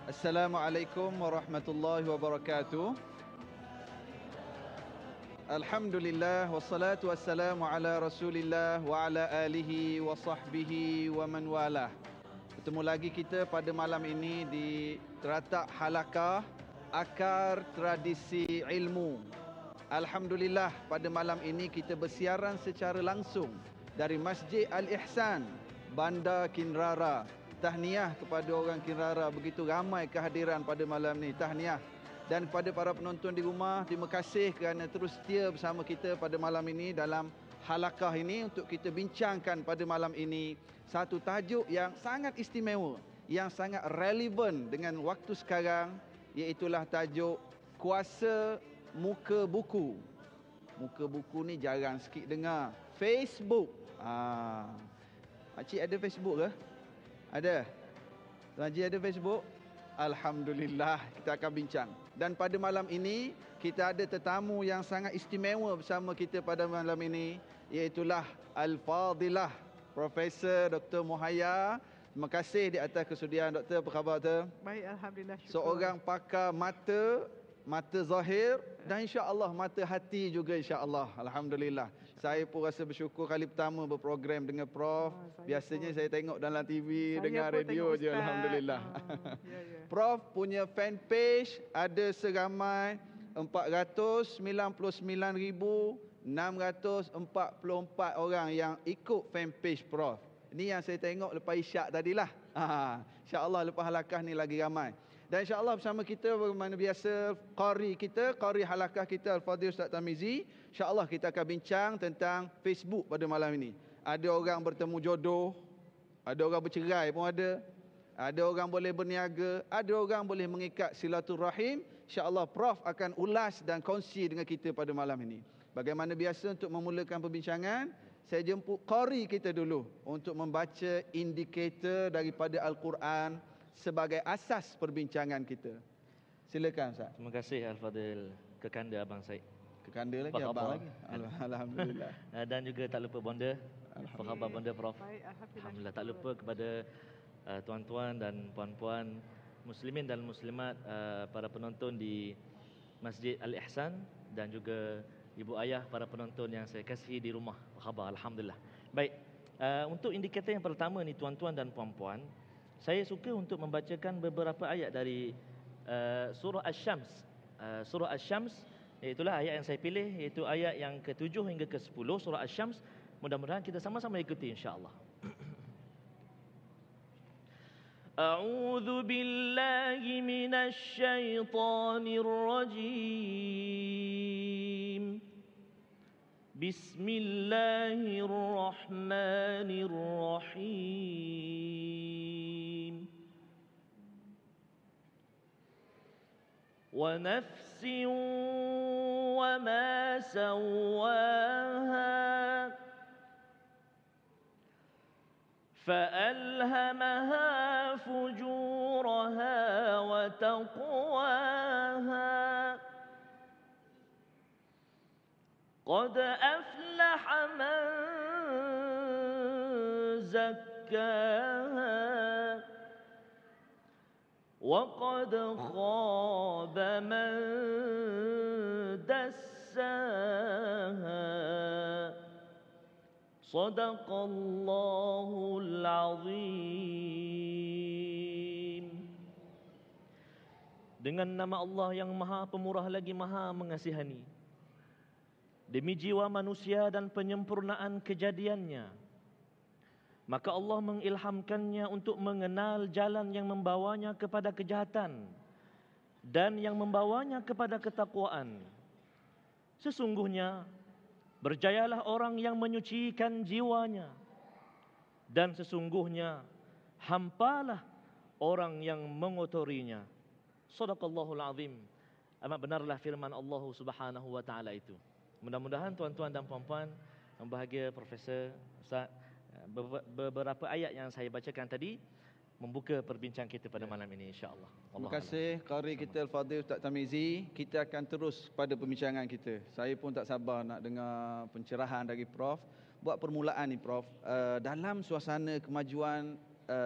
Assalamualaikum warahmatullahi wabarakatuh. Alhamdulillah wassalatu wassalamu ala Rasulillah wa ala alihi wa sahbihi wa man walah. Bertemu lagi kita pada malam ini di Teratak Halakah Akar Tradisi Ilmu. Alhamdulillah pada malam ini kita bersiaran secara langsung dari Masjid Al-Ihsan, Bandar Kinrara. Tahniah kepada orang Kinrara, begitu ramai kehadiran pada malam ni. Tahniah. Dan kepada para penonton di rumah, terima kasih kerana terus setia bersama kita pada malam ini dalam halakah ini untuk kita bincangkan pada malam ini satu tajuk yang sangat istimewa, yang sangat relevan dengan waktu sekarang, iaitulah tajuk kuasa muka buku. Muka buku ni jarang sikit dengar. Facebook. Makcik ada Facebook ke? Ada? Tuan Haji ada Facebook? Alhamdulillah, kita akan bincang. Dan pada malam ini, kita ada tetamu yang sangat istimewa bersama kita pada malam ini, iaitulah Al-Fadilah Profesor Dr. Muhayya. Terima kasih di atas kesudian, Doktor. Apa khabar, Doktor? Baik, Alhamdulillah. Syukur. Seorang pakar mata zahir dan insya-Allah mata hati juga, insya-Allah. Alhamdulillah. Saya pun rasa bersyukur kali pertama berprogram dengan Prof. Biasanya saya tengok dalam TV, dengar radio je. Alhamdulillah. Ya. Prof punya fan page ada seramai 499,644 orang yang ikut fan page Prof. Ini yang saya tengok lepas isyak tadilah. Insya-Allah lepas halakah ni lagi ramai. Dan insya-Allah bersama kita bagaimana biasa qari halakah kita Al-Fadhil Ustaz Tamizi. Insya-Allah kita akan bincang tentang Facebook pada malam ini. Ada orang bertemu jodoh, ada orang bercerai pun ada orang boleh berniaga, ada orang boleh mengikat silaturahim. Insya-Allah Prof akan ulas dan kongsi dengan kita pada malam ini. Bagaimana biasa untuk memulakan perbincangan, saya jemput qari kita dulu untuk membaca indikator daripada Al-Quran sebagai asas perbincangan kita. Silakan Ustaz. Terima kasih Al-Fadhil Kekanda Abang Said. Kekanda lagi, abang lagi. Alhamdulillah. Dan juga tak lupa Bonda. Apa khabar Bonda, Prof? Baik, Alhamdulillah. Tak lupa kepada tuan-tuan dan puan-puan muslimin dan muslimat, para penonton di Masjid Al-Ihsan dan juga ibu ayah para penonton yang saya kasihi di rumah. Apa khabar? Alhamdulillah. Baik. Untuk indikator yang pertama ni tuan-tuan dan puan-puan, saya suka untuk membacakan beberapa ayat dari surah Asy-Syams. Surah Asy-Syams, iaitulah ayat yang saya pilih, iaitu ayat yang ke-7 hingga ke-10 surah Asy-Syams. Mudah-mudahan kita sama-sama ikuti insya-Allah. A'udzu billahi minasy syaithanir rajim. Bismillahirrahmanirrahim. Wa nafsin wa ma sawwaha فألهمها فجورها وتقواها قد أفلح من زكاها وقد خاب من دساها Sadaqallahul Azim. Dengan nama Allah yang Maha Pemurah lagi Maha Mengasihani. Demi jiwa manusia dan penyempurnaan kejadiannya, maka Allah mengilhamkannya untuk mengenal jalan yang membawanya kepada kejahatan dan yang membawanya kepada ketakwaan. Sesungguhnya berjayalah orang yang menyucikan jiwanya, dan sesungguhnya hampalah orang yang mengotorinya. Shadaqallahul Azim. Amat benarlah firman Allah Subhanahu wa taala itu. Mudah-mudahan tuan-tuan dan puan-puan yang bahagia, Profesor, Ustaz, beberapa ayat yang saya bacakan tadi membuka perbincangan kita pada malam ini, insya-Allah. Terima kasih qari kita Al-Fadhil Ustaz Tamizi. Kita akan terus pada perbincangan kita. Saya pun tak sabar nak dengar pencerahan dari Prof. Buat permulaan ni Prof, dalam suasana kemajuan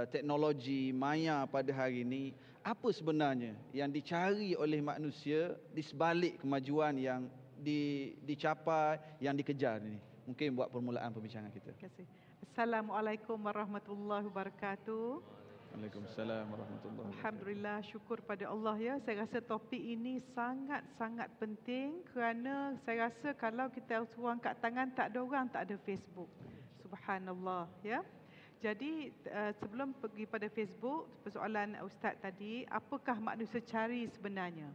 teknologi maya pada hari ini, apa sebenarnya yang dicari oleh manusia di sebalik kemajuan yang dicapai, yang dikejar ini? Mungkin buat permulaan perbincangan kita. Terima kasih. Assalamualaikum warahmatullahi wabarakatuh. Waalaikumsalam warahmatullahi wabarakatuh. Alhamdulillah, syukur pada Allah ya. Saya rasa topik ini sangat-sangat penting kerana saya rasa kalau kita suruh angkat tangan tak ada orang tak ada Facebook. Subhanallah ya. Jadi sebelum pergi pada Facebook, persoalan Ustaz tadi, apakah manusia cari sebenarnya?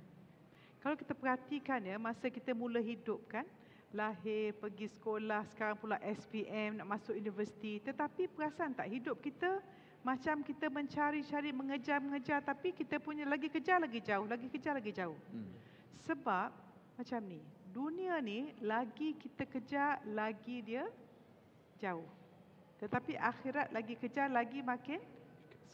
Kalau kita perhatikan ya, masa kita mula hidup kan, lahir, pergi sekolah, sekarang pula SPM, nak masuk universiti. Tetapi perasan tak hidup kita macam kita mencari-cari, mengejar-mengejar, tapi kita punya lagi kejar lagi jauh, lagi kejar lagi jauh. Sebab macam ni, dunia ni lagi kita kejar, lagi dia jauh. Tetapi akhirat lagi kejar, lagi makin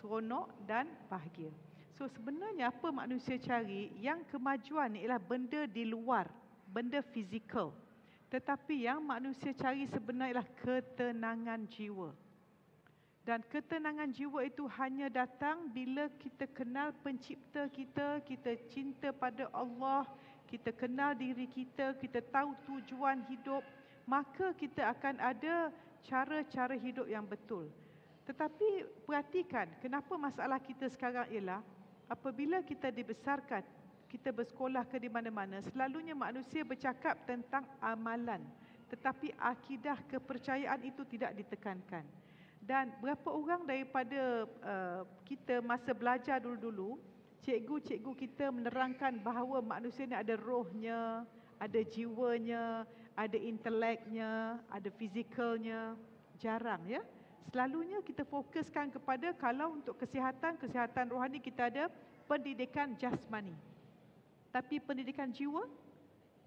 seronok dan bahagia. So sebenarnya apa manusia cari, yang kemajuan ni ialah benda di luar, benda fizikal. Tetapi yang manusia cari sebenarnya ialah ketenangan jiwa. Dan ketenangan jiwa itu hanya datang bila kita kenal pencipta kita, kita cinta pada Allah, kita kenal diri kita, kita tahu tujuan hidup, maka kita akan ada cara-cara hidup yang betul. Tetapi perhatikan, kenapa masalah kita sekarang ialah apabila kita dibesarkan, kita bersekolah ke di mana-mana, selalunya manusia bercakap tentang amalan, tetapi akidah, kepercayaan itu tidak ditekankan. Dan berapa orang daripada kita masa belajar dulu-dulu, cikgu-cikgu kita menerangkan bahawa manusia ni ada rohnya, ada jiwanya, ada inteleknya, ada fizikalnya. Jarang ya. Selalunya kita fokuskan kepada kalau untuk kesihatan rohani kita ada pendidikan jasmani. Tapi pendidikan jiwa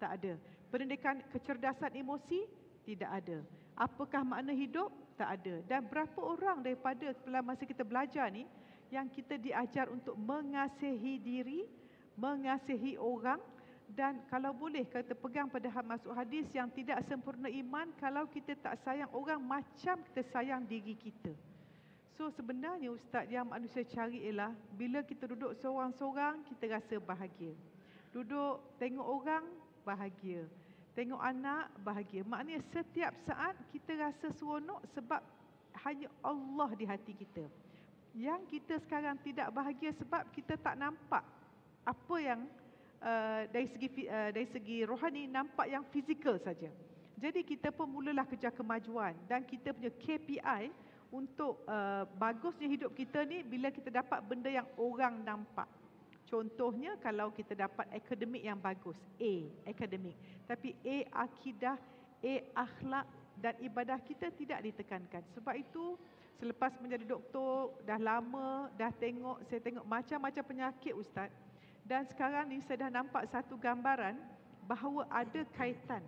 tak ada. Pendidikan kecerdasan emosi tidak ada. Apakah makna hidup? Tak ada. Dan berapa orang daripada masa kita belajar ni yang kita diajar untuk mengasihi diri, mengasihi orang, dan kalau boleh kita pegang pada masuk hadis yang tidak sempurna iman kalau kita tak sayang orang macam kita sayang diri kita. So sebenarnya Ustaz, yang manusia cari ialah bila kita duduk seorang-seorang kita rasa bahagia. Duduk tengok orang bahagia. Tengok anak bahagia. Maknanya setiap saat kita rasa seronok sebab hanya Allah di hati kita. Yang kita sekarang tidak bahagia sebab kita tak nampak apa yang dari segi rohani, nampak yang fizikal saja. Jadi kita pun mulalah kejar kemajuan dan kita punya KPI untuk bagusnya hidup kita ni bila kita dapat benda yang orang nampak. Contohnya kalau kita dapat akademik yang bagus, A akademik, tapi A akidah, A akhlak dan ibadah kita tidak ditekankan. Sebab itu selepas menjadi doktor dah lama saya tengok macam-macam penyakit Ustaz. Dan sekarang ni saya dah nampak satu gambaran bahawa ada kaitan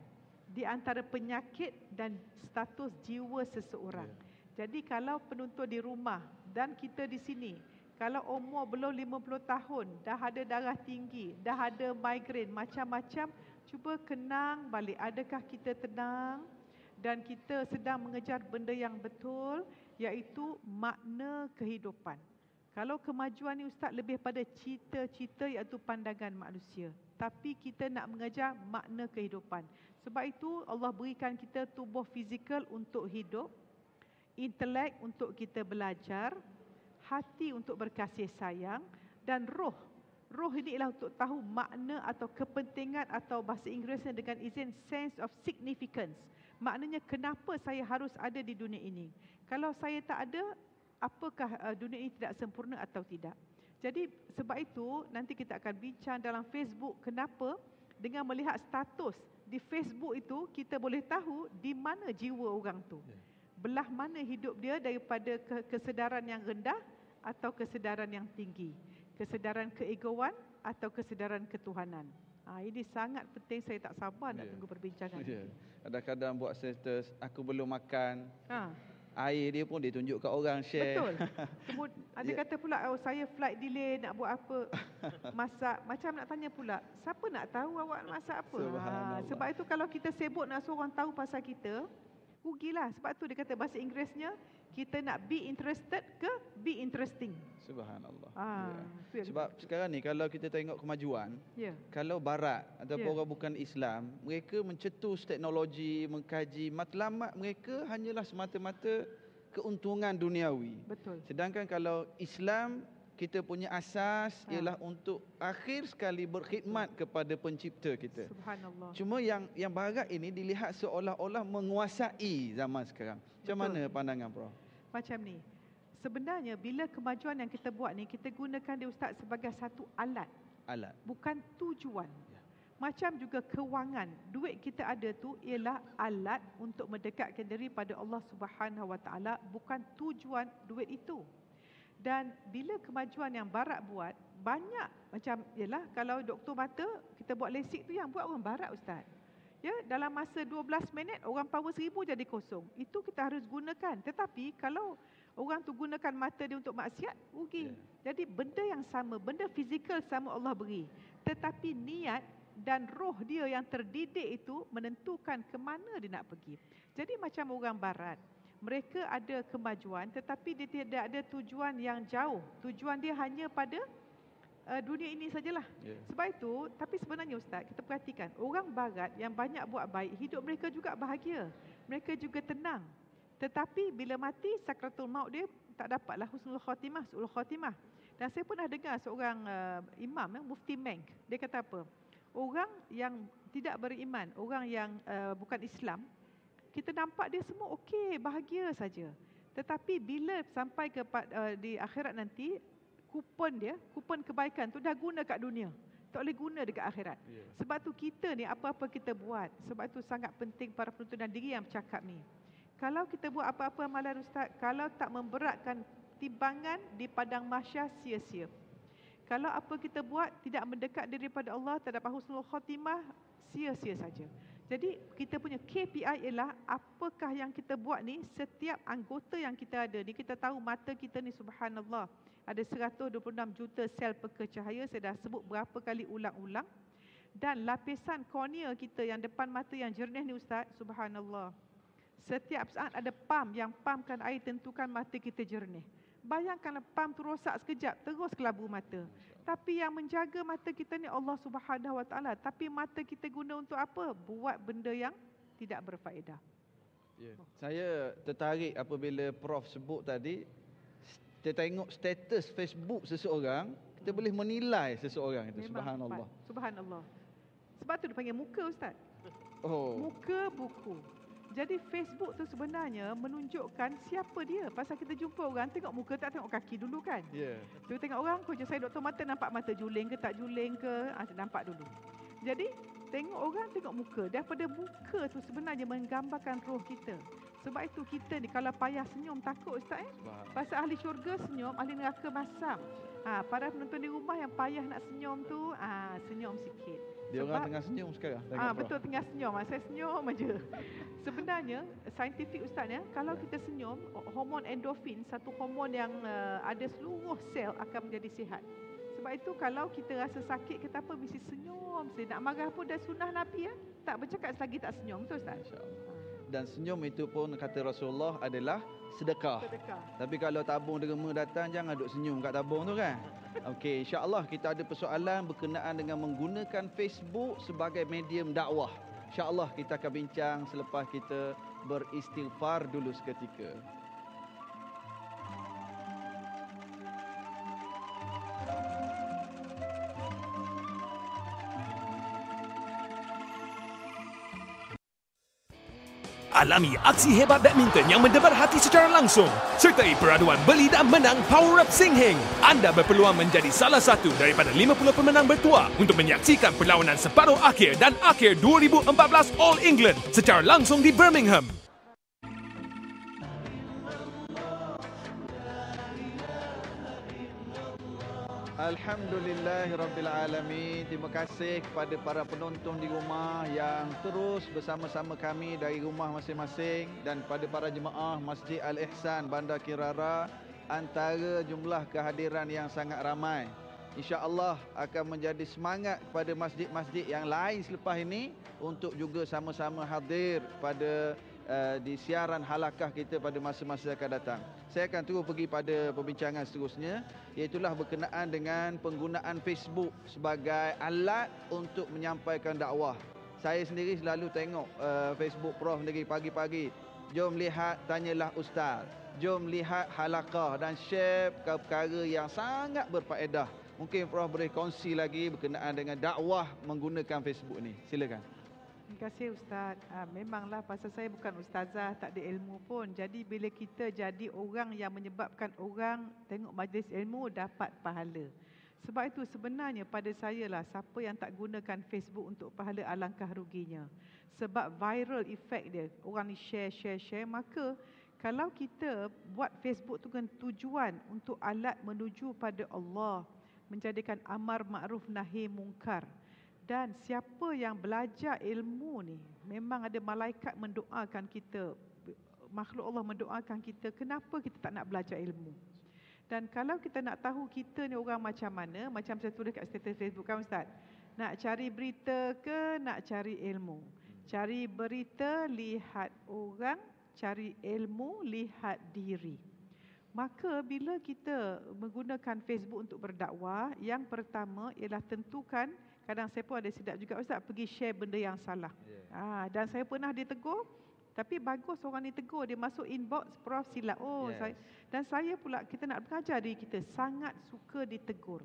di antara penyakit dan status jiwa seseorang. Jadi kalau penonton di rumah dan kita di sini, kalau umur belum 50 tahun, dah ada darah tinggi, dah ada migrain, macam-macam, cuba kenang balik. Adakah kita tenang dan kita sedang mengejar benda yang betul, iaitu makna kehidupan. Kalau kemajuan ni Ustaz lebih pada cita-cita iaitu pandangan manusia. Tapi kita nak mengejar makna kehidupan. Sebab itu Allah berikan kita tubuh fizikal untuk hidup, intelek untuk kita belajar, hati untuk berkasih sayang, dan roh. Roh ini ialah untuk tahu makna atau kepentingan atau bahasa Inggerisnya dengan izin sense of significance. Maknanya kenapa saya harus ada di dunia ini. Kalau saya tak ada, apakah dunia ini tidak sempurna atau tidak. Jadi sebab itu nanti kita akan bincang dalam Facebook kenapa dengan melihat status di Facebook itu kita boleh tahu di mana jiwa orang tu. Belah mana hidup dia daripada kesedaran yang rendah atau kesedaran yang tinggi, kesedaran keegoan atau kesedaran ketuhanan. Ini sangat penting, saya tak sabar nak tunggu perbincangan. Kadang-kadang buat status, aku belum makan. Air dia pun ditunjuk kat orang, share. Betul. Kemudian ada kata pula, saya flight delay, nak buat apa, masak. Macam nak tanya pula, siapa nak tahu awak nak masak apa? Sebab itu kalau kita sibuk nak suruh orang tahu pasal kita, Rugilah. Sebab tu dia kata bahasa Inggerisnya, kita nak be interested ke be interesting. Subhanallah. Tu yang Sebab sekarang ni kalau kita tengok kemajuan, ya. kalau barat ataupun Ya. orang bukan Islam, mereka mencetus teknologi, mengkaji, matlamat mereka hanyalah semata-mata keuntungan duniawi. Betul. Sedangkan kalau Islam, kita punya asas ialah untuk akhir sekali berkhidmat kepada pencipta kita. Subhanallah. Cuma yang barat ini dilihat seolah-olah menguasai zaman sekarang. Macam Betul. mana pandangan Prof? Macam ni. Sebenarnya bila kemajuan yang kita buat ni, kita gunakan dia Ustaz sebagai satu alat, Alat. bukan tujuan. Ya. Macam juga kewangan. Duit kita ada tu ialah alat untuk mendekatkan diri pada Allah Subhanahu Wa Taala, bukan tujuan duit itu. Dan bila kemajuan yang barat buat, banyak macam ialah kalau doktor mata kita buat lasik tu yang buat orang barat Ustaz. Ya, dalam masa 12 minit orang power 1000 jadi kosong. Itu kita harus gunakan. Tetapi kalau orang tu gunakan mata dia untuk maksiat, rugi. Jadi benda yang sama, benda fizikal sama Allah beri. Tetapi niat dan roh dia yang terdidik itu menentukan ke mana dia nak pergi. Jadi macam orang barat, mereka ada kemajuan tetapi dia tidak ada tujuan yang jauh. Tujuan dia hanya pada dunia ini sajalah. Sebab itu, tapi sebenarnya Ustaz, kita perhatikan orang barat yang banyak buat baik, hidup mereka juga bahagia. Mereka juga tenang. Tetapi bila mati, sakratul maut dia tak dapatlah husnul khatimah, su'ul khatimah. Dan saya pernah dengar seorang imam, Mufti Meng, dia kata apa? Orang yang tidak beriman, orang yang bukan Islam, kita nampak dia semua okey, bahagia saja. Tetapi bila sampai ke di akhirat nanti, kupon kebaikan tu dah guna kat dunia. Tak boleh guna dekat akhirat. Sebab tu kita ni apa-apa kita buat. Sebab tu sangat penting para penonton dan diri yang bercakap ni. Kalau kita buat apa-apa amalan Ustaz, kalau tak memberatkan timbangan di padang mahsyar, sia-sia. Kalau apa kita buat tidak mendekat diri pada Allah, tak dapat husnul khatimah, sia-sia saja. Jadi kita punya KPI ialah apakah yang kita buat ni, setiap anggota yang kita ada ni, kita tahu mata kita ni subhanallah ada 126 juta sel peka cahaya, saya dah sebut berapa kali ulang-ulang. Dan lapisan kornea kita yang depan mata yang jernih ni Ustaz, subhanallah. Setiap saat ada pam yang pamkan air, tentukan mata kita jernih. Bayangkan pam tu rosak sekejap, terus kelabu mata. Tapi yang menjaga mata kita ni Allah Subhanahu Wa Taala. Tapi mata kita guna untuk apa? Buat benda yang tidak berfaedah. Saya tertarik apabila Prof sebut tadi, kita tengok status Facebook seseorang, kita boleh menilai seseorang itu. Memang, Subhanallah. Subhanallah. Sebab tu dia panggil muka Ustaz. Oh. Muka buku. Jadi Facebook tu sebenarnya menunjukkan siapa dia. Pasal kita jumpa orang, tengok muka tak tengok kaki dulu kan. Tu tengok orang, kerja saya doktor mata, nampak mata juling ke tak juling ke, nampak dulu. Jadi tengok orang, tengok muka. Daripada muka tu sebenarnya menggambarkan roh kita. Sebab itu kita ni kalau payah senyum takut Ustaz Pasal ahli syurga senyum, ahli neraka masam. Para penonton di rumah yang payah nak senyum tu, senyum sikit. Dia orang tengah senyum sekarang. Betul, tengah senyum. Saya senyum aja. Sebenarnya saintifik Ustaz ya, kalau kita senyum, hormon endorfin, satu hormon yang ada seluruh sel akan menjadi sihat. Sebab itu kalau kita rasa sakit kita apa, mesti senyum. Nak marah pun dah sunnah Nabi ya, tak bercakap selagi tak senyum. Betul Ustaz? Dan senyum itu pun kata Rasulullah adalah sedekah. Tapi kalau tabung derma datang, jangan duk senyum kat tabung tu kan. Okey, insya-Allah kita ada persoalan berkenaan dengan menggunakan Facebook sebagai medium dakwah. Insya-Allah kita akan bincang selepas kita beristighfar dulu seketika. Alami aksi hebat badminton yang mendebar hati secara langsung sertai peraduan beli dan menang Power Up Singheng. Anda berpeluang menjadi salah satu daripada 50 pemenang bertuah untuk menyaksikan perlawanan separuh akhir dan akhir 2014 All England secara langsung di Birmingham. Alhamdulillahirrabbilalamin. Terima kasih kepada para penonton di rumah yang terus bersama-sama kami dari rumah masing-masing, dan kepada para jemaah Masjid Al-Ihsan Bandar Kirara antara jumlah kehadiran yang sangat ramai. InsyaAllah akan menjadi semangat kepada masjid-masjid yang lain selepas ini untuk juga sama-sama hadir pada di siaran halakah kita pada masa-masa akan datang. Saya akan terus pergi pada perbincangan seterusnya, iaitulah berkenaan dengan penggunaan Facebook sebagai alat untuk menyampaikan dakwah. Saya sendiri selalu tengok Facebook Prof sendiri pagi-pagi. Jom lihat, tanyalah ustaz. Jom lihat halakah dan share perkara yang sangat berfaedah. Mungkin Prof boleh kongsi lagi berkenaan dengan dakwah menggunakan Facebook ni. Silakan. Terima kasih Ustaz. Memanglah pasal saya bukan ustazah, tak ada ilmu pun. Jadi bila kita jadi orang yang menyebabkan orang tengok majlis ilmu dapat pahala. Sebab itu sebenarnya pada saya lah, siapa yang tak gunakan Facebook untuk pahala alangkah ruginya. Sebab viral effect dia, orang ni share. Maka kalau kita buat Facebook tu kan tujuan untuk alat menuju pada Allah, menjadikan amar ma'ruf nahi mungkar. Dan siapa yang belajar ilmu ni, memang ada malaikat mendoakan kita, makhluk Allah mendoakan kita, kenapa kita tak nak belajar ilmu? Dan kalau kita nak tahu kita ni orang macam mana, macam saya tulis kat status Facebook kan Ustaz, nak cari berita ke nak cari ilmu? Cari berita, lihat orang, cari ilmu, lihat diri. Maka bila kita menggunakan Facebook untuk berdakwah, yang pertama ialah tentukan, kadang saya pun ada silap juga Ustaz, pergi share benda yang salah. Dan saya pernah ditegur, tapi bagus orang ni tegur, dia masuk inbox, Prof silap. Dan saya pula, kita nak mengajar diri kita, sangat suka ditegur.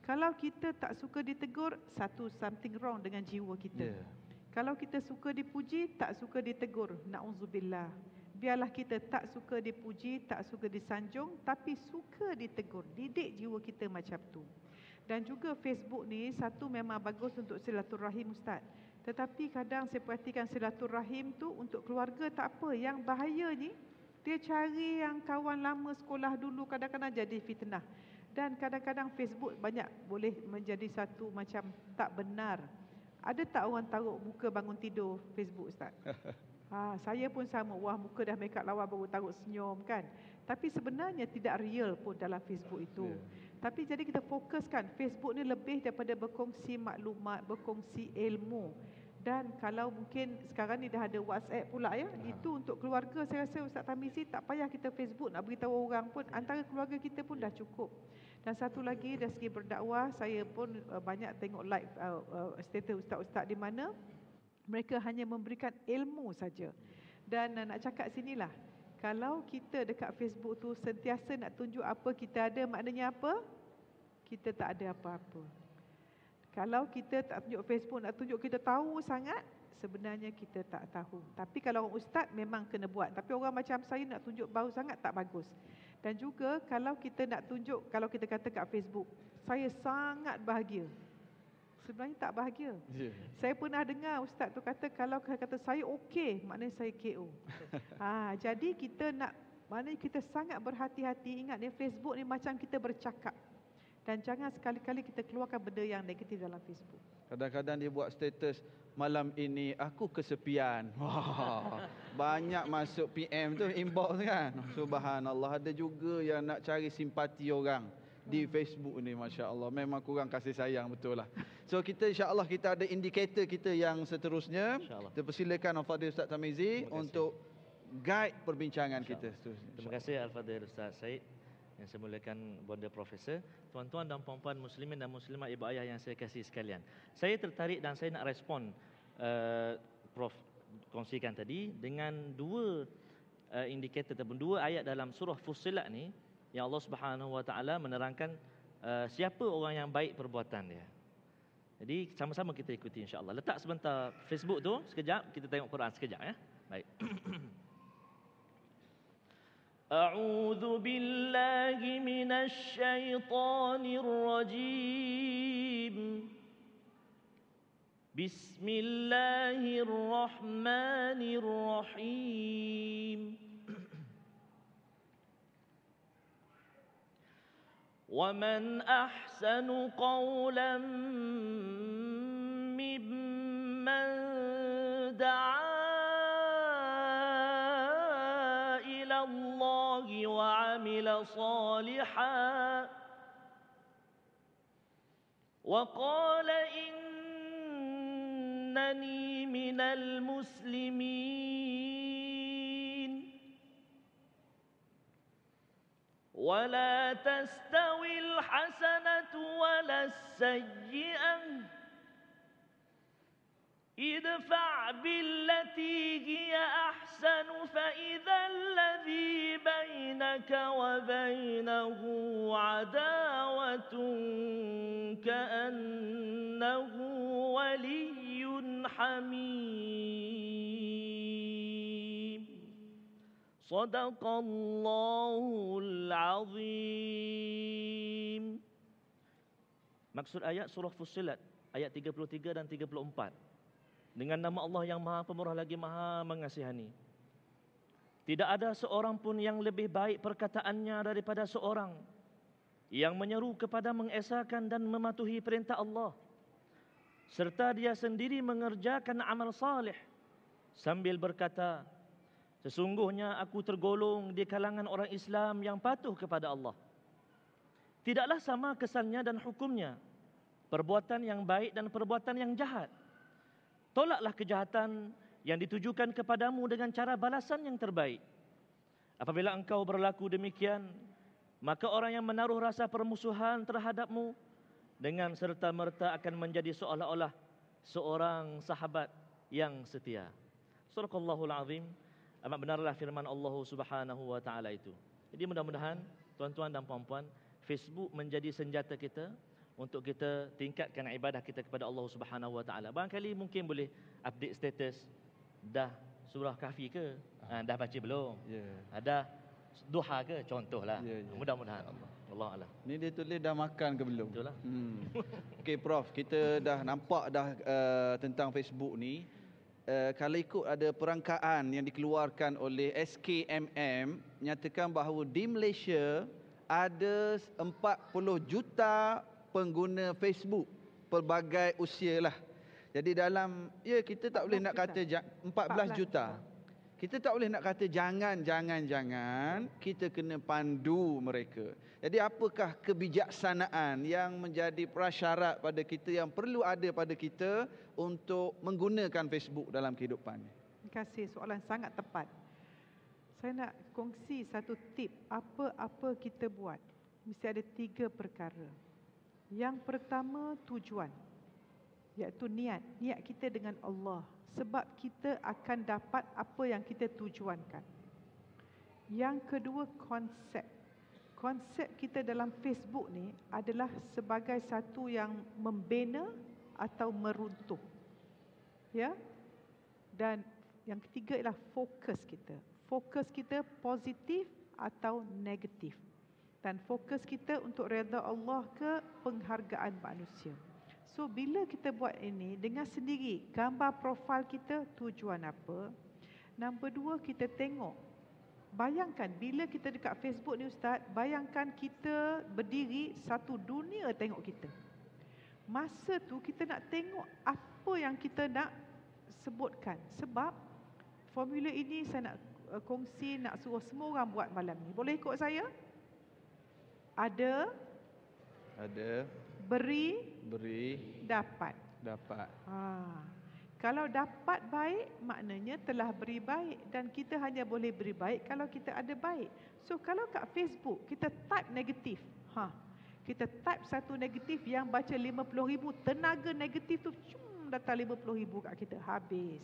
Kalau kita tak suka ditegur, something wrong dengan jiwa kita. Kalau kita suka dipuji, tak suka ditegur, na'udzubillah. Biarlah kita tak suka dipuji, tak suka disanjung, tapi suka ditegur. Didik jiwa kita macam tu. Dan juga Facebook ni, satu memang bagus untuk silaturahim Ustaz. Tetapi kadang saya perhatikan silaturahim tu untuk keluarga tak apa. Yang bahaya ni, dia cari yang kawan lama sekolah dulu, kadang-kadang jadi fitnah. Dan kadang-kadang Facebook banyak boleh menjadi satu macam tak benar. Ada tak orang taruh muka bangun tidur Facebook Ustaz? Saya pun sama, wah muka dah make up lawa baru taruh senyum kan. Tapi sebenarnya tidak real pun dalam Facebook itu. Tapi jadi kita fokuskan, Facebook ni lebih daripada berkongsi maklumat, berkongsi ilmu. Dan kalau mungkin sekarang ni dah ada WhatsApp pula ya, itu untuk keluarga saya rasa Ustaz Tamizi tak payah kita Facebook nak beritahu orang pun, antara keluarga kita pun dah cukup. Dan satu lagi dari segi berdakwah, saya pun banyak tengok live status ustaz-ustaz di mana mereka hanya memberikan ilmu saja. Dan nak cakap sinilah, kalau kita dekat Facebook tu sentiasa nak tunjuk apa kita ada, maknanya apa? Kita tak ada apa-apa. Kalau kita tak tunjuk Facebook, nak tunjuk kita tahu sangat, sebenarnya kita tak tahu. Tapi kalau orang ustaz memang kena buat. Tapi orang macam saya nak tunjuk baru sangat tak bagus. Dan juga kalau kita nak tunjuk, kalau kita kata kat Facebook, saya sangat bahagia. Sebenarnya tak bahagia. Saya pernah dengar ustaz tu kata, kalau kata saya okey, maknanya saya KO. Jadi kita nak, maknanya kita sangat berhati-hati. Ingat ni Facebook ni macam kita bercakap. Dan jangan sekali-kali kita keluarkan benda yang negatif dalam Facebook. Kadang-kadang dia buat status, malam ini aku kesepian. Banyak masuk PM tu, inbox kan. Subhanallah, ada juga yang nak cari simpati orang di Facebook ni, Masya Allah. Memang kurang kasih sayang, betul lah. So kita insya-Allah kita ada indikator kita yang seterusnya. Kita persilakan Al-Fadhil Ustaz Tamizi untuk guide perbincangan kita seterusnya. Terima kasih Al-Fadhil Ustaz Said yang saya muliakan Bonda Profesor, tuan-tuan dan puan-puan muslimin dan muslimat, ibu ayah yang saya kasih sekalian. Saya tertarik dan saya nak respon Prof kongsikan tadi dengan dua indikator ataupun dua ayat dalam surah Fussilat ni yang Allah Subhanahu Wa Taala menerangkan siapa orang yang baik perbuatan dia. Jadi sama-sama kita ikuti insya-Allah. Letak sebentar Facebook tu sekejap, kita tengok Quran sekejap ya. Baik. أعوذ بالله من الشيطان الرجيم بسم الله الرحمن الرحيم ومن أحسن قولا ممن دعا وعمل صالحا وقال إنني من المسلمين ولا تستوي الحسنة ولا السيئة ادفع بالتي هي أحسن فإذا الذي بينك وبينه عداوة كأنه ولي حميم صدق الله العظيم. Maksud ayat surah Fussilat ayat 33 dan 34. Dengan nama Allah yang Maha Pemurah lagi Maha Mengasihani. Tidak ada seorang pun yang lebih baik perkataannya daripada seorang yang menyeru kepada mengesahkan dan mematuhi perintah Allah, serta dia sendiri mengerjakan amal saleh sambil berkata, sesungguhnya aku tergolong di kalangan orang Islam yang patuh kepada Allah. Tidaklah sama kesannya dan hukumnya perbuatan yang baik dan perbuatan yang jahat. Tolaklah kejahatan yang ditujukan kepadamu dengan cara balasan yang terbaik. Apabila engkau berlaku demikian, maka orang yang menaruh rasa permusuhan terhadapmu dengan serta-merta akan menjadi seolah-olah seorang sahabat yang setia. Sadaqallahul azim. Amat benarlah firman Allah Subhanahu wa taala itu. Jadi mudah-mudahan tuan-tuan dan puan-puan, Facebook menjadi senjata kita untuk kita tingkatkan ibadah kita kepada Allah Subhanahu wa taala. Barangkali mungkin boleh update status, dah surah Kahfi ke? Dah baca belum? Ada duha ke? Contohlah. Mudah-mudahan Allah alam. Ni dia tulis dah makan ke belum? Betul lah. Okey Prof, kita dah nampak dah tentang Facebook ni. Kalau ikut ada perangkaan yang dikeluarkan oleh SKMM nyatakan bahawa di Malaysia ada 40 juta pengguna Facebook pelbagai usia lah. Jadi dalam, kita tak boleh nak kata 14 juta. Kita tak boleh nak kata jangan, kita kena pandu mereka. Jadi apakah kebijaksanaan yang menjadi prasyarat pada kita, yang perlu ada pada kita untuk menggunakan Facebook dalam kehidupan? Terima kasih, soalan sangat tepat. Saya nak kongsi satu tip apa-apa kita buat. Mesti ada 3 perkara. Yang pertama, tujuan, iaitu niat kita dengan Allah, sebab kita akan dapat apa yang kita tujuankan. Yang kedua, konsep kita dalam Facebook ni adalah sebagai satu yang membina atau meruntuh, ya. Dan yang ketiga ialah fokus kita positif atau negatif. Dan fokus kita untuk redha Allah ke penghargaan manusia. So bila kita buat ini dengan sendiri, gambar profil kita tujuan apa. Nombor 2, kita tengok. Bayangkan bila kita dekat Facebook ni Ustaz, bayangkan kita berdiri, satu dunia tengok kita. Masa tu kita nak tengok apa yang kita nak sebutkan. Sebab formula ini saya nak kongsi, nak suruh semua orang buat malam ni. Boleh ikut saya? Ada, beri, dapat. Kalau dapat baik, maknanya telah beri baik. Dan kita hanya boleh beri baik kalau kita ada baik. So kalau kat Facebook kita type negatif, kita type satu negatif yang baca 50,000, tenaga negatif tu datang 50,000 kat kita, habis.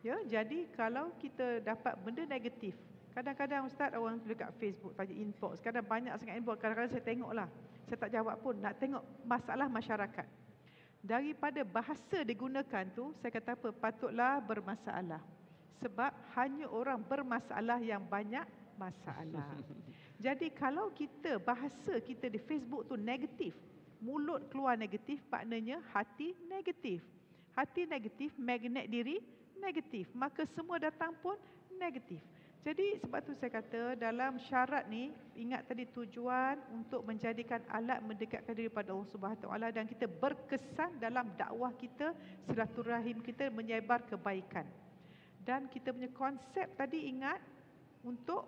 Ya, jadi kalau kita dapat benda negatif, kadang-kadang Ustaz orang dekat Facebook tanya inbox, kadang banyak sangat inbox, kadang-kadang saya tengoklah, saya tak jawab pun, nak tengok masalah masyarakat. Daripada bahasa digunakan tu, saya kata apa, patutlah bermasalah. Sebab hanya orang bermasalah yang banyak masalah. Jadi kalau kita, bahasa kita di Facebook tu negatif, mulut keluar negatif, maknanya hati negatif. Hati negatif, magnet diri negatif, maka semua datang pun negatif. Jadi sebab tu saya kata dalam syarat ni, ingat tadi tujuan untuk menjadikan alat mendekatkan diri pada Allah Subhanahu Wa Taala, dan kita berkesan dalam dakwah kita, silaturahim kita menyebar kebaikan. Dan kita punya konsep tadi ingat untuk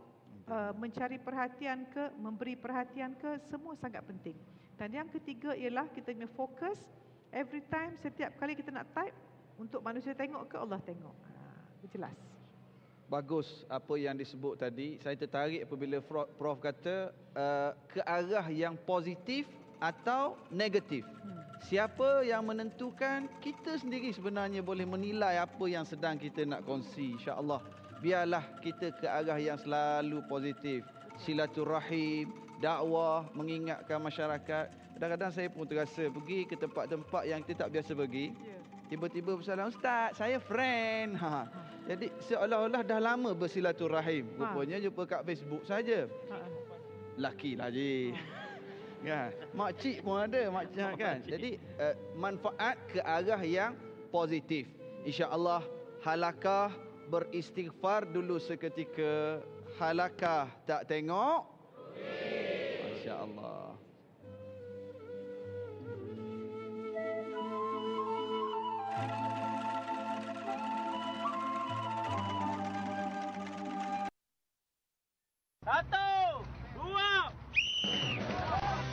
mencari perhatian ke, memberi perhatian ke, semua sangat penting. Dan yang ketiga ialah kita punya fokus, every time, setiap kali kita nak type, untuk manusia tengok ke Allah tengok. Jelas. bagus apa yang disebut tadi. Saya tertarik apabila Prof kata ke arah yang positif atau negatif. Siapa yang menentukan? Kita sendiri sebenarnya boleh menilai apa yang sedang kita nak kongsi. InsyaAllah biarlah kita ke arah yang selalu positif. Silaturahim, dakwah, mengingatkan masyarakat. Kadang-kadang saya pun terasa pergi ke tempat-tempat yang kita tak biasa pergi. Tiba-tiba bersalam, "Ustaz, saya friend." Jadi seolah-olah dah lama bersilaturahim. Rupanya jumpa kat Facebook saja. Laki lah je. Kan? Makcik pun ada, makcik kan. Jadi manfaat ke arah yang positif. Insya-Allah halakah beristighfar dulu seketika. Halakah tak tengok? Masya-Allah.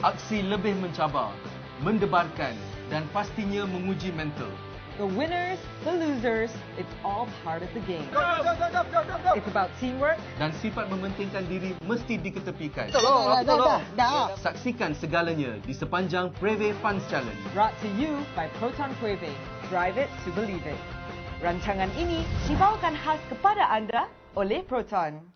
Aksi lebih mencabar, mendebarkan dan pastinya menguji mental. The winners, the losers, it's all part of the game. It's about teamwork. Dan sifat mementingkan diri mesti diketepikan. Dah. Saksikan segalanya di sepanjang Preve Funds Challenge. Brought to you by Proton Preve. Drive it to believe it. Rancangan ini dibawakan khas kepada anda oleh Proton.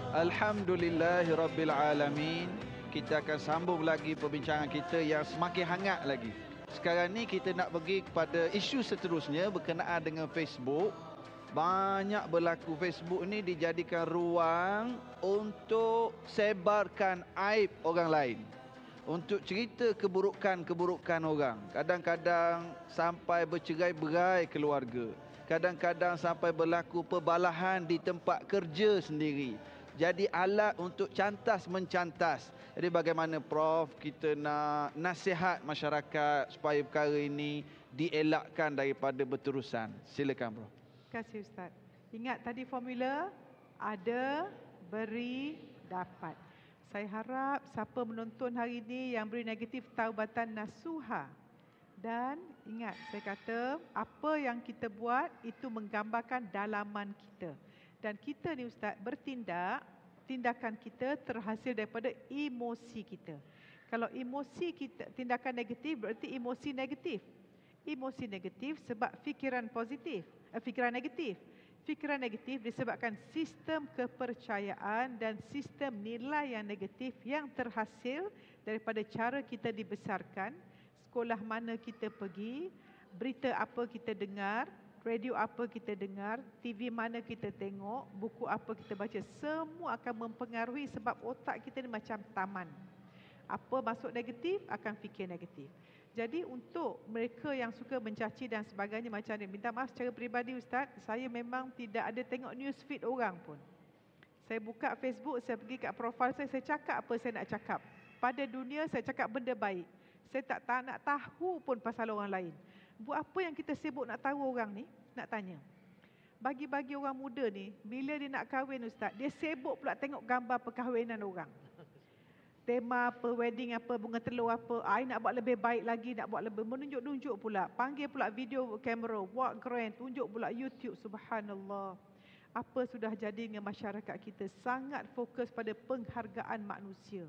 Alhamdulillahirrabbilalamin. Kita akan sambung lagi perbincangan kita yang semakin hangat lagi. Sekarang ni kita nak pergi kepada isu seterusnya berkenaan dengan Facebook. Banyak berlaku Facebook ni dijadikan ruang untuk sebarkan aib orang lain. Untuk cerita keburukan-keburukan orang. Kadang-kadang sampai bercerai-berai keluarga. Kadang-kadang sampai berlaku perbalahan di tempat kerja sendiri. Jadi alat untuk cantas mencantas. Jadi bagaimana Prof kita nak nasihat masyarakat supaya perkara ini dielakkan daripada berterusan. Silakan Prof. Terima kasih Ustaz. Ingat tadi formula ada, beri, dapat. Saya harap siapa menonton hari ini yang beri negatif taubatan nasuha. Dan ingat saya kata apa yang kita buat itu menggambarkan dalaman kita. Dan kita ni Ustaz bertindak, tindakan kita terhasil daripada emosi kita. Kalau emosi kita, tindakan negatif berarti emosi negatif. Emosi negatif sebab fikiran positif, fikiran negatif. Fikiran negatif disebabkan sistem kepercayaan dan sistem nilai yang negatif yang terhasil daripada cara kita dibesarkan, sekolah mana kita pergi, berita apa kita dengar, radio apa kita dengar, TV mana kita tengok, buku apa kita baca, semua akan mempengaruhi sebab otak kita ni macam taman. Apa masuk negatif akan fikir negatif. Jadi untuk mereka yang suka mencaci dan sebagainya macam ni, minta maaf secara peribadi Ustaz, saya memang tidak ada tengok news feed orang pun. Saya buka Facebook, saya pergi kat profil saya cakap apa saya nak cakap. Pada dunia saya cakap benda baik. Saya tak nak tahu pun pasal orang lain. Buat apa yang kita sibuk nak tahu orang ni? Nak tanya. Bagi-bagi orang muda ni, bila dia nak kahwin Ustaz, dia sibuk pula tengok gambar perkahwinan orang. Tema apa, wedding apa, bunga telur apa, I nak buat lebih baik lagi, nak buat lebih, menunjuk-nunjuk pula. Panggil pula video kamera, buat keren, tunjuk pula YouTube, subhanallah. Apa sudah jadi dengan masyarakat kita? Sangat fokus pada penghargaan manusia.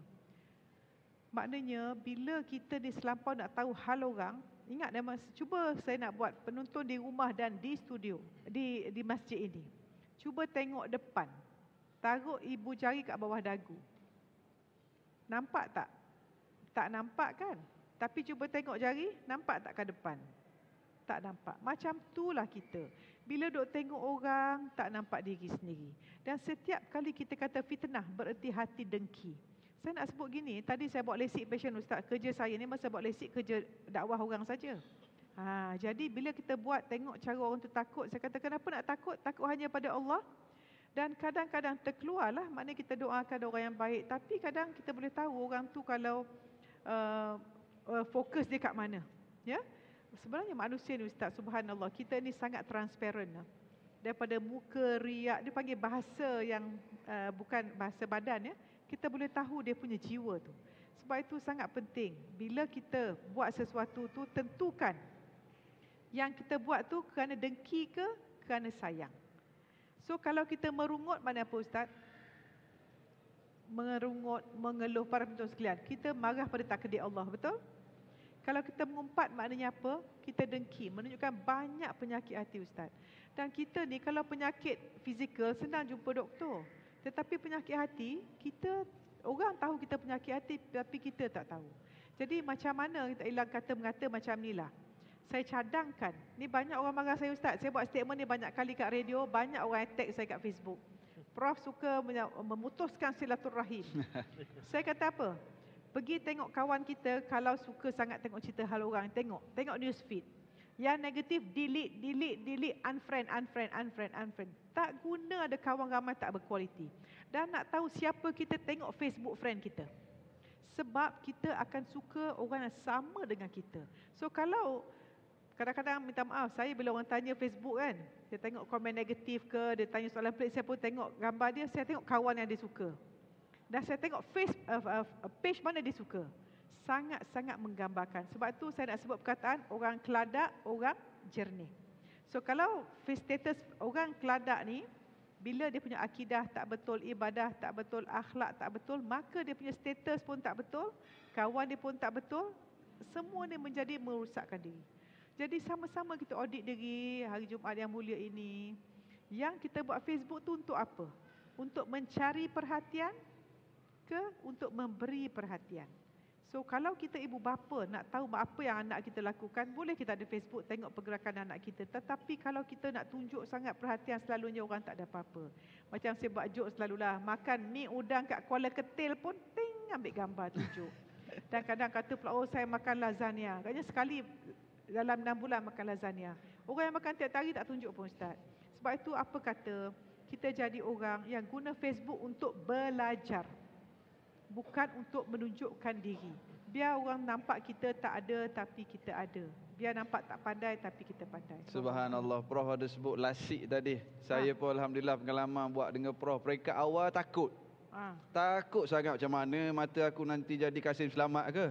Maknanya, bila kita ni selampau nak tahu hal orang, ingat nama, cuba saya nak buat penonton di rumah dan di studio, di masjid ini. Cuba tengok depan. Taruh ibu jari kat bawah dagu. Nampak tak? Tak nampak kan? Tapi cuba tengok jari, nampak tak ke depan? Tak nampak. Macam itulah kita. Bila duk tengok orang, tak nampak diri sendiri. Dan setiap kali kita kata fitnah, bererti hati dengki. Saya nak sebut gini, tadi saya buat lasik passion Ustaz. Kerja saya ni masa buat lasik kerja dakwah orang saja. Jadi bila kita buat tengok cara orang tu takut, saya kata kenapa nak takut? Takut hanya pada Allah. Dan kadang-kadang terkeluarlah, maknanya kita doakan orang yang baik. Tapi kadang kita boleh tahu orang tu kalau fokus dia kat mana. Ya? Sebenarnya manusia ni Ustaz, subhanallah, kita ni sangat transparent. Daripada muka, riak, dia panggil bahasa yang bukan bahasa badan ya. Kita boleh tahu dia punya jiwa tu. sebab itu sangat penting. Bila kita buat sesuatu tu, tentukan yang kita buat tu kerana dengki ke kerana sayang. So kalau kita merungut, mana apa Ustaz? Merungut, mengeluh, para penonton sekalian, kita marah pada takdir Allah, betul? Kalau kita mengumpat, maknanya apa? Kita dengki, menunjukkan banyak penyakit hati Ustaz. Dan kita ni kalau penyakit fizikal senang jumpa doktor. Tetapi penyakit hati, orang tahu kita penyakit hati tapi kita tak tahu. Jadi macam mana kita hilang kata-mengata macam ni lah. Saya cadangkan, ni banyak orang marah saya Ustaz. Saya buat statement ni banyak kali kat radio, banyak orang attack saya kat Facebook. Prof suka memutuskan silaturahim. Saya kata apa? Pergi tengok kawan kita, kalau suka sangat tengok cerita hal orang, tengok news feed. Yang negatif delete, unfriend. Tak guna ada kawan ramai tak berkualiti. Dan nak tahu siapa kita, tengok Facebook friend kita. Sebab kita akan suka orang yang sama dengan kita. So kalau kadang-kadang minta maaf, saya bila orang tanya Facebook kan, saya tengok komen negatif ke, dia tanya soalan pelik, saya pun tengok gambar dia, saya tengok kawan yang dia suka. Dan saya tengok page mana dia suka. Sangat-sangat menggambarkan. Sebab tu saya nak sebut perkataan orang keladak, orang jernih. So kalau face status orang keladak ni, bila dia punya akidah tak betul, ibadah tak betul, akhlak tak betul, maka dia punya status pun tak betul, kawan dia pun tak betul, semua ni menjadi merosakkan diri. Jadi sama-sama kita audit diri hari Jumaat yang mulia ini. Yang kita buat Facebook tu untuk apa? Untuk mencari perhatian ke untuk memberi perhatian? So kalau kita ibu bapa nak tahu apa yang anak kita lakukan, boleh kita ada Facebook tengok pergerakan anak kita. Tetapi kalau kita nak tunjuk sangat perhatian, selalunya orang tak ada apa-apa. Macam saya buat joke selalulah, makan mi udang kat Kuala Ketil pun ambil gambar tunjuk. Dan kadang kata pula, oh saya makan lasagna. Katanya sekali dalam 6 bulan makan lasagna. Orang yang makan tiap hari tak tunjuk pun Ustaz. Sebab itu apa kata, kita jadi orang yang guna Facebook untuk belajar. Bukan untuk menunjukkan diri. Biar orang nampak kita tak ada tapi kita ada. Biar nampak tak pandai tapi kita pandai. Subhanallah. Prof ada sebut lasik tadi. Saya pun Alhamdulillah pengalaman buat dengan Prof. Peringkat awal takut. Takut sangat macam mana mata aku nanti jadi Kasim Selamat ke.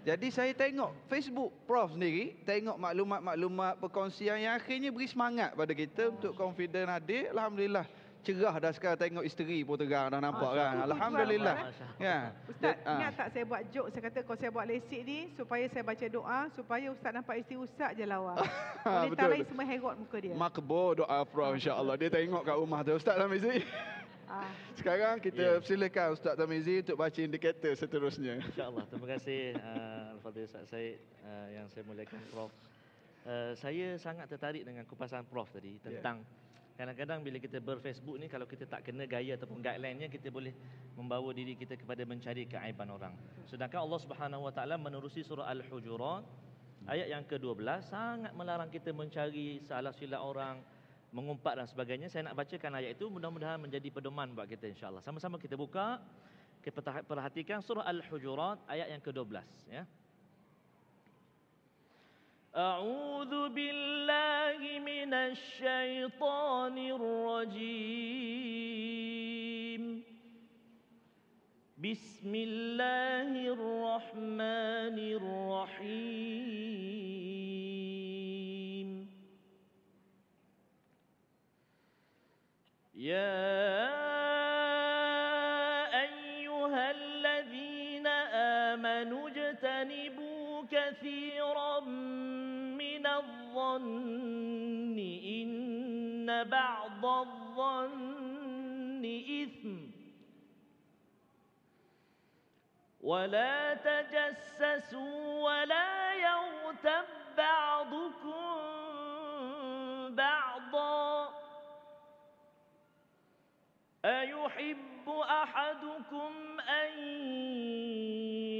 Jadi saya tengok Facebook Prof sendiri, tengok maklumat-maklumat perkongsian yang akhirnya beri semangat pada kita untuk confident hadir. Alhamdulillah. Cerah dah sekarang, tengok isteri pun terang dah nampak kan. Alhamdulillah. Ya. Ustaz, ingat tak saya buat joke, saya kata kalau saya buat lasik ni supaya saya baca doa supaya Ustaz nampak isteri Ustaz je lawa. Wanita lain semua herot muka dia. Makbul doa Prof insya-Allah. Dia tengok kat rumah tu Ustaz Tamizi. Sekarang kita silakan Ustaz Tamizi untuk baca indikator seterusnya. InsyaAllah. Terima kasih Al-Fadhil Ustaz Syed yang saya muliakan Prof. Saya sangat tertarik dengan kupasan Prof tadi tentang kadang-kadang bila kita ber-Facebook ni, kalau kita tak kena gaya ataupun guideline-nya, kita boleh membawa diri kita kepada mencari keaiban orang. Sedangkan Allah Subhanahu Wa Taala menerusi surah Al-Hujurat ayat yang ke-12 sangat melarang kita mencari salah silap orang, mengumpat dan sebagainya. Saya nak bacakan ayat itu, mudah-mudahan menjadi pedoman buat kita insya-Allah. Sama-sama kita buka, kita perhatikan surah Al-Hujurat ayat yang ke-12 ya. A'udzu billahi minasy syaithanir rajim. Bismillahirrahmanirrahim. Ya ayyuhalladzina amanu ijtanibu katsiran الظن إن بعض الظن إثم ولا تجسسوا ولا يغتب بعضكم بعضا أيحب أحدكم أن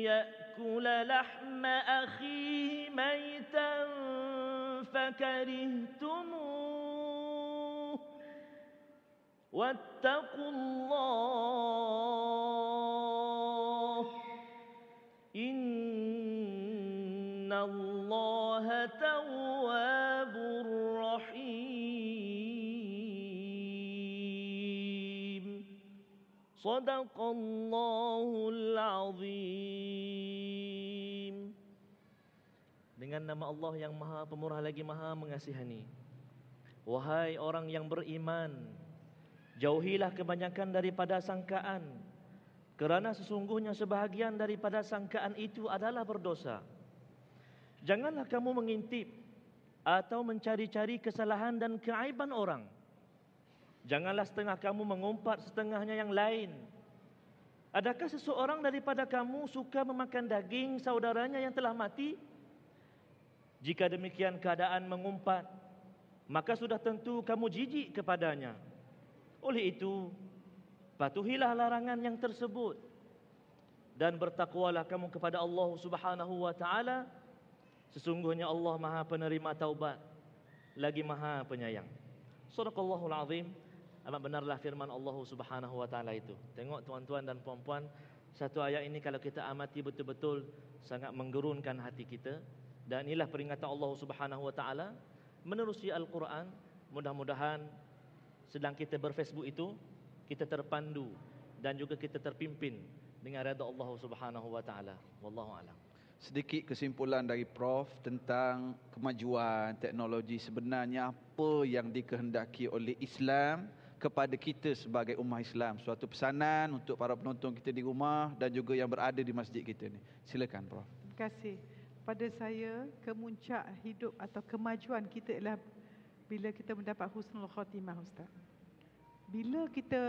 يأكل لحم أخيه ميتا فكرهتموه واتقوا الله إن الله تواب رحيم. Sadaqallahul Azim. Dengan nama Allah yang Maha Pemurah lagi Maha Mengasihani. Wahai orang yang beriman, jauhilah kebanyakan daripada sangkaan, kerana sesungguhnya sebahagian daripada sangkaan itu adalah berdosa. Janganlah kamu mengintip atau mencari-cari kesalahan dan keaiban orang. Janganlah setengah kamu mengumpat setengahnya yang lain. Adakah seseorang daripada kamu suka memakan daging saudaranya yang telah mati? Jika demikian keadaan mengumpat, maka sudah tentu kamu jijik kepadanya. Oleh itu, patuhilah larangan yang tersebut dan bertakwalah kamu kepada Allah Subhanahu wa taala. Sesungguhnya Allah Maha Penerima taubat lagi Maha Penyayang. Shadaqallahul Azim. Amat benarlah firman Allah Subhanahu wa taala itu. Tengok tuan-tuan dan puan-puan, satu ayat ini kalau kita amati betul-betul sangat menggerunkan hati kita. Dan inilah peringatan Allah Subhanahu wa taala menerusi Al-Quran. Mudah-mudahan sedang kita berFacebook itu, kita terpandu dan juga kita terpimpin dengan redha Allah Subhanahu wa taala. Wallahu a'lam. Sedikit kesimpulan dari Prof tentang kemajuan teknologi, sebenarnya apa yang dikehendaki oleh Islam kepada kita sebagai umat Islam. Suatu pesanan untuk para penonton kita di rumah dan juga yang berada di masjid kita ni. Silakan Prof. Terima kasih. Pada saya, kemuncak hidup atau kemajuan kita ialah bila kita mendapat husnul khatimah, Ustaz. Bila kita,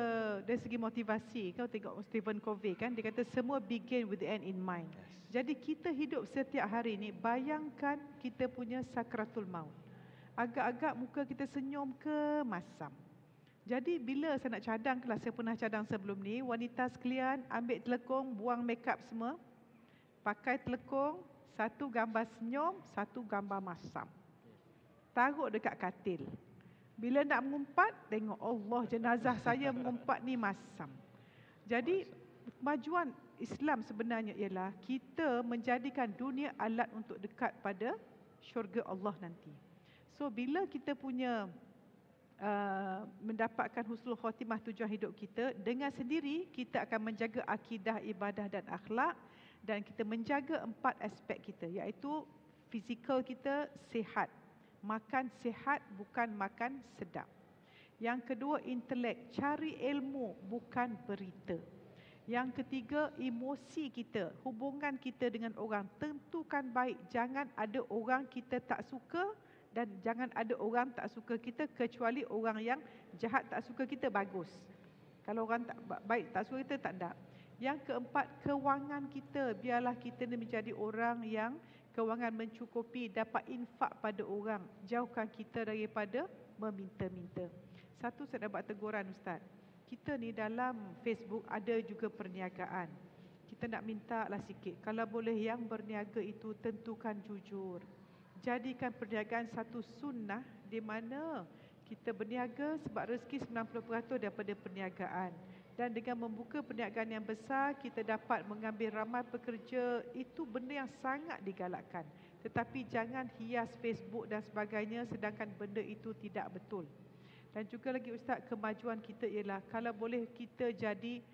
dari segi motivasi, kau tengok Stephen Covey kan, dia kata semua begin with the end in mind. Jadi kita hidup setiap hari ni, bayangkan kita punya sakratul maut. Agak-agak muka kita senyum ke masam. Jadi bila saya nak cadang, kelas saya pernah cadang sebelum ni, wanita sekalian ambil telekung, buang makeup semua, pakai telekung, satu gambar senyum, satu gambar masam. Taruh dekat katil. Bila nak mengumpat, tengok Allah, jenazah saya mengumpat ni masam. Jadi kemajuan Islam sebenarnya ialah kita menjadikan dunia alat untuk dekat pada syurga Allah nanti. So bila kita punya mendapatkan husnul khatimah tujuan hidup kita, dengan sendiri kita akan menjaga akidah, ibadah dan akhlak, dan kita menjaga 4 aspek kita, iaitu fizikal kita sihat. Makan sihat, bukan makan sedap. Yang kedua, intelek, cari ilmu, bukan berita. Yang ketiga, emosi kita, hubungan kita dengan orang, tentukan baik. Jangan ada orang kita tak suka dan jangan ada orang tak suka kita, kecuali orang yang jahat tak suka kita, bagus. Kalau orang tak baik tak suka kita, tak ada. Yang keempat, kewangan kita, biarlah kita ni menjadi orang yang kewangan mencukupi, dapat infak pada orang, jauhkan kita daripada meminta-minta. Satu, saya dapat teguran Ustaz, kita ni dalam Facebook ada juga perniagaan. Kita nak minta lah sikit, kalau boleh yang berniaga itu tentukan jujur. Jadikan perniagaan satu sunnah di mana kita berniaga sebab rezeki 90% daripada perniagaan. Dan dengan membuka perniagaan yang besar, kita dapat mengambil ramai pekerja. Itu benda yang sangat digalakkan. Tetapi jangan hias Facebook dan sebagainya sedangkan benda itu tidak betul. Dan juga lagi Ustaz, kemajuan kita ialah kalau boleh kita jadi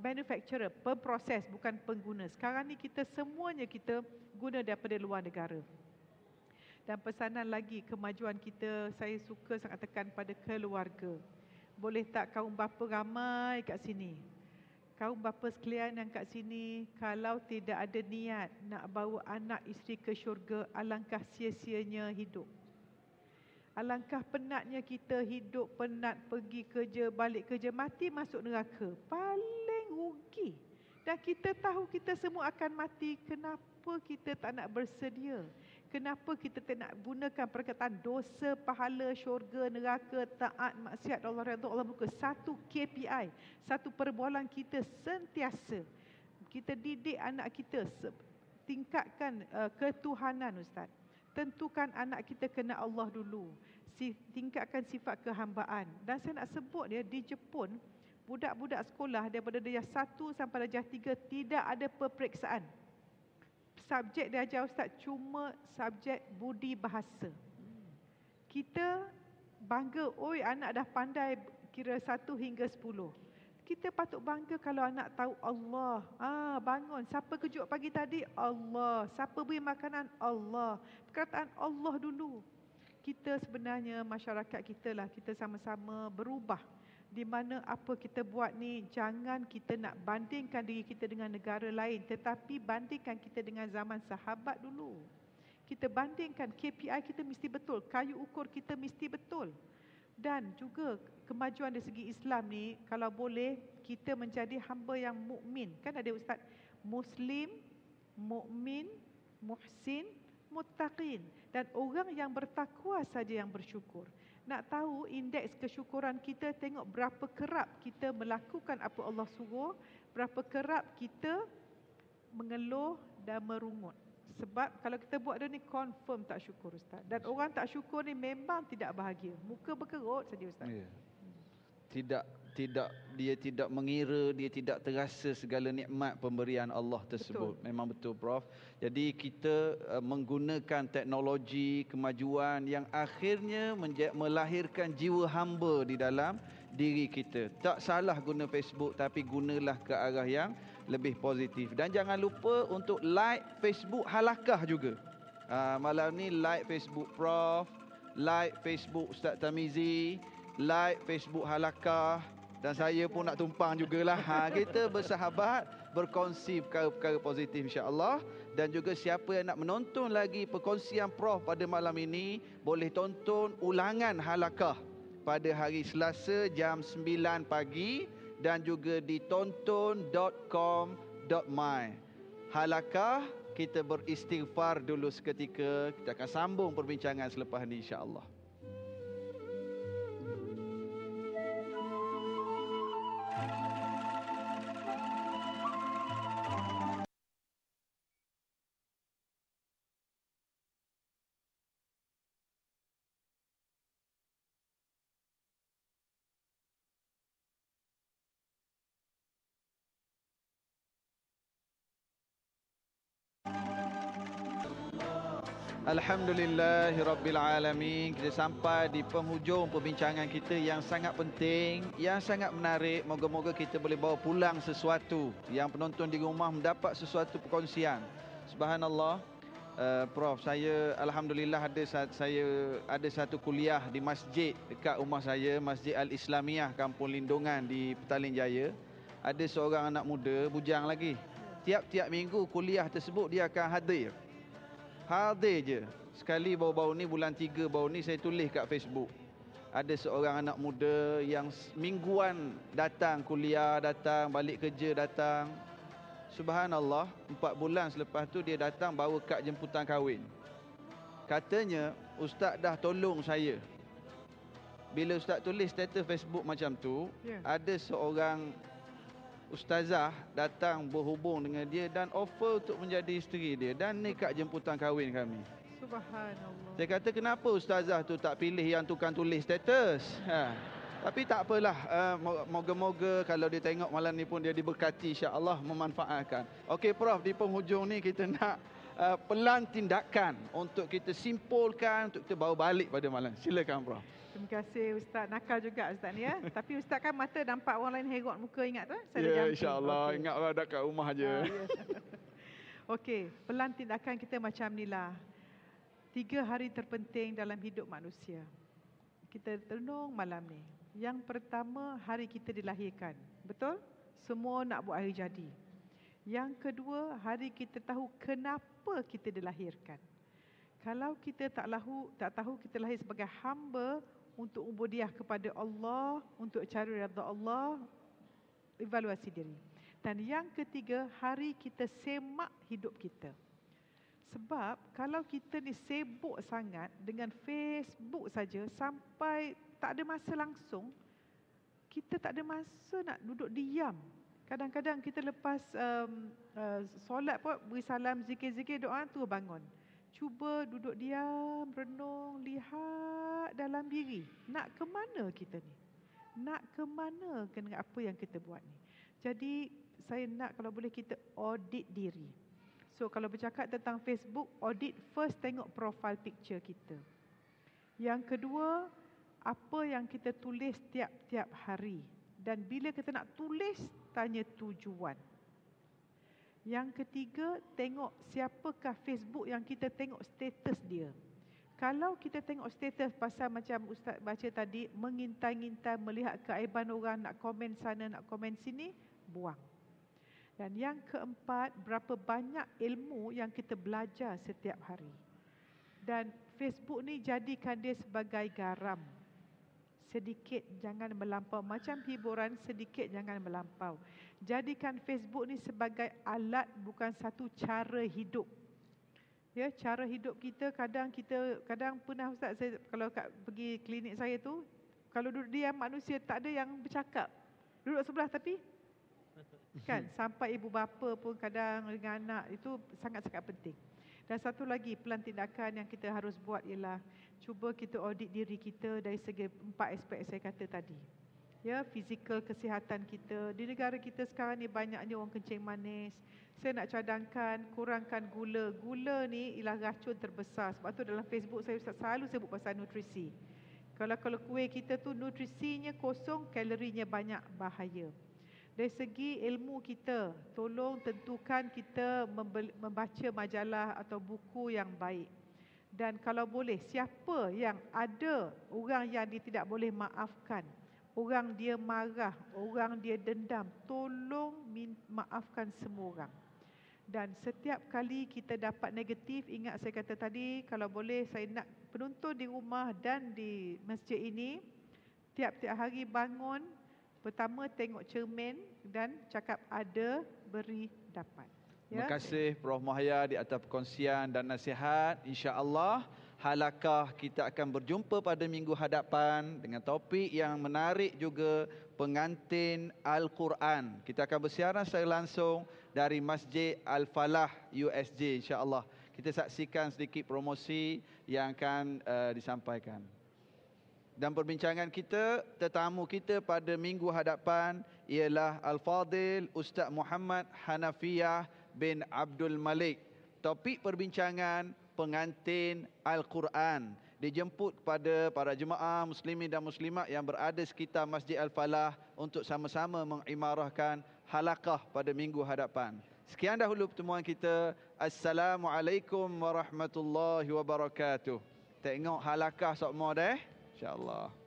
manufacturer, pemproses, bukan pengguna. Sekarang ni kita semuanya kita guna daripada luar negara. Dan pesanan lagi, kemajuan kita, saya suka sangat tekan pada keluarga. Boleh tak kaum bapa ramai kat sini? Kaum bapa sekalian yang kat sini, kalau tidak ada niat nak bawa anak isteri ke syurga, alangkah sia-sianya hidup. Alangkah penatnya kita hidup, penat pergi kerja, balik kerja, mati masuk neraka. Paling rugi. Dan kita tahu kita semua akan mati. Kenapa kita tak nak bersedia? Kenapa kita tak nak gunakan perkataan dosa, pahala, syurga, neraka, taat, maksiat, Allah redha, Allah murka. Satu KPI, satu perbualan kita sentiasa. Kita didik anak kita, tingkatkan ketuhanan Ustaz. Tentukan anak kita kena Allah dulu. Tingkatkan sifat kehambaan. Dan saya nak sebut dia, di Jepun, budak-budak sekolah daripada darjah 1 sampai darjah 3 tidak ada peperiksaan. Subjek dia ajar Ustaz cuma subjek budi bahasa. Kita bangga, oi anak dah pandai kira 1 hingga 10. Kita patut bangga kalau anak tahu Allah. Bangun. Siapa kejut pagi tadi? Allah. Siapa beri makanan? Allah. Perkataan Allah dulu. Kita sebenarnya, masyarakat kita lah, kita sama-sama berubah. Di mana apa kita buat ni, jangan kita nak bandingkan diri kita dengan negara lain. Tetapi bandingkan kita dengan zaman sahabat dulu. Kita bandingkan KPI kita mesti betul. Kayu ukur kita mesti betul. Dan juga kemajuan dari segi Islam ni, kalau boleh kita menjadi hamba yang mukmin. Kan ada ustaz, Muslim, mukmin, muhsin, muttaqin. Dan orang yang bertakwa saja yang bersyukur. Nak tahu indeks kesyukuran kita, tengok berapa kerap kita melakukan apa Allah suruh, berapa kerap kita mengeluh dan merungut. Sebab kalau kita buat dia ni confirm tak syukur ustaz. Dan orang tak syukur ni memang tidak bahagia. Muka berkerut saja ustaz. Ya. Dia tidak mengira, dia tidak terasa segala nikmat pemberian Allah tersebut. Betul. Memang betul Prof. Jadi kita menggunakan teknologi, kemajuan yang akhirnya melahirkan jiwa hamba di dalam diri kita. Tak salah guna Facebook, tapi gunalah ke arah yang lebih positif. Dan jangan lupa untuk like Facebook Halakah juga. Malam ni like Facebook Prof, like Facebook Ustaz Tamizi, like Facebook Halakah, dan saya pun nak tumpang jugalah. Kita bersahabat, berkongsi perkara-perkara positif insya-Allah. Dan juga siapa yang nak menonton lagi perkongsian Prof pada malam ini, boleh tonton ulangan Halakah pada hari Selasa jam 9 pagi dan juga di tonton.com.my. Halakah, kita beristighfar dulu seketika. Kita akan sambung perbincangan selepas ini insya-Allah. Alhamdulillahirrabbilalamin. Kita sampai di penghujung perbincangan kita yang sangat penting, yang sangat menarik. Moga-moga kita boleh bawa pulang sesuatu, yang penonton di rumah mendapat sesuatu perkongsian. Subhanallah. Prof, saya Alhamdulillah ada satu kuliah di masjid dekat rumah saya, Masjid Al-Islamiyah Kampung Lindungan di Petaling Jaya. Ada seorang anak muda, bujang lagi. Tiap-tiap minggu kuliah tersebut dia akan hadir je. Sekali baru-baru ni, bulan 3 baru ni, saya tulis kat Facebook. Ada seorang anak muda yang mingguan datang kuliah, datang balik kerja, datang. Subhanallah, 4 bulan selepas tu dia datang bawa kad jemputan kahwin. Katanya, ustaz dah tolong saya. Bila ustaz tulis status Facebook macam tu, ada seorang ustazah datang berhubung dengan dia dan offer untuk menjadi isteri dia, dan ni kad jemputan kahwin kami. Subhanallah. Saya kata, kenapa ustazah tu tak pilih yang tukang tulis status? Tapi tak apalah, moga-moga kalau dia tengok malam ni pun dia diberkati, insya-Allah memanfaatkan. Okey Prof, di penghujung ni kita nak pelan tindakan untuk kita simpulkan, untuk kita bawa balik pada malam. Silakan Prof. Terima kasih Ustaz. Nakal juga Ustaz ni ya. Tapi Ustaz kan mata nampak orang lain herot muka, ingat tu? Ya, insya-Allah. Okay. Ingat orang dekat rumah je. Okey, pelan tindakan kita macam ni lah. 3 hari terpenting dalam hidup manusia. Kita renung malam ni. Yang pertama, hari kita dilahirkan. Betul? Semua nak buat hari jadi. Yang kedua, hari kita tahu kenapa kita dilahirkan. Kalau kita tak tahu kita lahir sebagai hamba untuk ubudiah kepada Allah, untuk cari redha Allah, evaluasi diri. Dan yang ketiga, hari kita semak hidup kita. Sebab kalau kita ni sibuk sangat dengan Facebook saja sampai tak ada masa langsung, kita tak ada masa nak duduk diam. Kadang-kadang kita lepas solat pun beri salam, zikir-zikir, doa tu bangun. Cuba duduk diam, renung, lihat dalam diri. Nak ke mana kita ni? Nak ke mana dengan apa yang kita buat ni? Jadi saya nak kalau boleh kita audit diri. So kalau bercakap tentang Facebook, audit first, tengok profile picture kita. Yang kedua, apa yang kita tulis tiap-tiap hari. Dan bila kita nak tulis, tanya tujuan. Yang ketiga, tengok siapakah Facebook yang kita tengok status dia. Kalau kita tengok status pasal macam Ustaz baca tadi, mengintai-ngintai, melihat keaiban orang, nak komen sana, nak komen sini, buang. Dan yang keempat, berapa banyak ilmu yang kita belajar setiap hari. Dan Facebook ni jadikan dia sebagai garam. Sedikit jangan melampau. Macam hiburan, sedikit jangan melampau. Jadikan Facebook ni sebagai alat, bukan satu cara hidup. Ya, cara hidup kita kadang pernah Ustaz, saya kalau pergi klinik saya tu, kalau duduk diam manusia tak ada yang bercakap. Duduk sebelah tapi kan, sampai ibu bapa pun kadang dengan anak, itu sangat-sangat penting. Dan satu lagi pelan tindakan yang kita harus buat ialah cuba kita audit diri kita dari segi 4 aspek saya kata tadi. Ya, fizikal kesihatan kita. Di negara kita sekarang ni banyaknya orang kencing manis. Saya nak cadangkan, kurangkan gula. Gula ni ialah racun terbesar. Sebab tu dalam Facebook saya selalu sebut pasal nutrisi. Kalau kuih kita tu nutrisinya kosong, kalorinya banyak, bahaya. Dari segi ilmu kita, tolong tentukan kita membaca majalah atau buku yang baik. Dan kalau boleh, siapa yang ada orang yang dia tidak boleh maafkan, orang dia marah, orang dia dendam, tolong maafkan semua orang. Dan setiap kali kita dapat negatif, ingat saya kata tadi, kalau boleh saya nak penonton di rumah dan di masjid ini, tiap-tiap hari bangun, pertama tengok cermin dan cakap ada, beri, dapat. Terima kasih Prof. Muhaya di atas perkongsian dan nasihat. InsyaAllah halakah kita akan berjumpa pada minggu hadapan dengan topik yang menarik juga, pengantin Al-Quran. Kita akan bersiaran secara langsung dari Masjid Al-Falah USJ, insyaAllah. Kita saksikan sedikit promosi yang akan disampaikan. Dan perbincangan kita, tetamu kita pada minggu hadapan ialah Al-Fadil Ustaz Muhammad Hanafiyah bin Abdul Malik. Topik perbincangan pengantin Al-Quran. Dijemput kepada para jemaah muslimin dan muslimat yang berada sekitar Masjid Al-Falah untuk sama-sama mengimarahkan halakah pada minggu hadapan. Sekian dahulu pertemuan kita. Assalamualaikum warahmatullahi wabarakatuh. Tengok halakah semua dah. InsyaAllah.